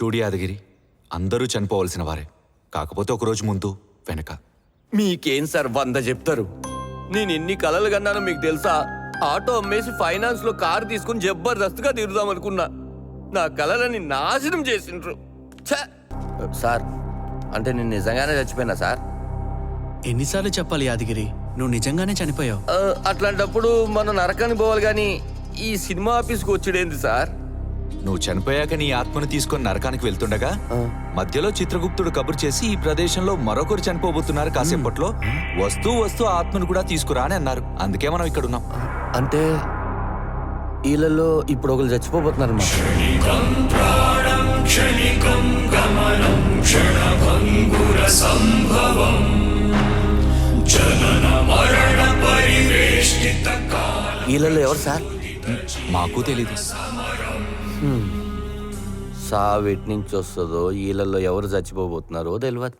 చూడు యాదగిరి, అందరూ చనిపోవలసిన వారే, కాకపోతే ఒకరోజు ముందు వెనక. మీకేం సార్ 100 చెప్తారు. నేను ఎన్ని కలలు కన్నానో మీకు తెలుసా? ఆటో అమ్మేసి ఫైనాన్స్ లో కారు తీసుకుని జబర్దస్త్గా తిరుగుదాం అనుకున్నా. నా కలలని నాశనం చేసిండ్రు. సార్, అంటే నేను నిజంగానే చచ్చిపోయినా సార్? ఎన్నిసార్లు చెప్పాలి యాదగిరి, నువ్వు నిజంగానే చనిపోయావు. అట్లాంటప్పుడు మనం నరకానికి పోవాలి కానీ ఈ సినిమా ఆఫీస్కి వచ్చేదేంది సార్? నువ్వు చనిపోయాక నీ ఆత్మను తీసుకొని నరకానికి వెళ్తుండగా మధ్యలో చిత్రగుప్తుడు కబురు చేసి ఈ ప్రదేశంలో మరొకరు చనిపోబోతున్నారు, కాసేపట్లో వస్తూ వస్తూ ఆత్మను కూడా తీసుకురా అని అన్నారు. అందుకే మనం ఇక్కడ ఉన్నాం. అంటే వీళ్ళలో ఇప్పుడు ఒకరు చచ్చిపోబోతున్నారు. వీళ్ళలో ఎవరు సార్? మాకు తెలీదు. సావు ఎటు నుంచి వస్తుందో, వీళ్ళల్లో ఎవరు చచ్చిపోబోతున్నారో తెలియదు.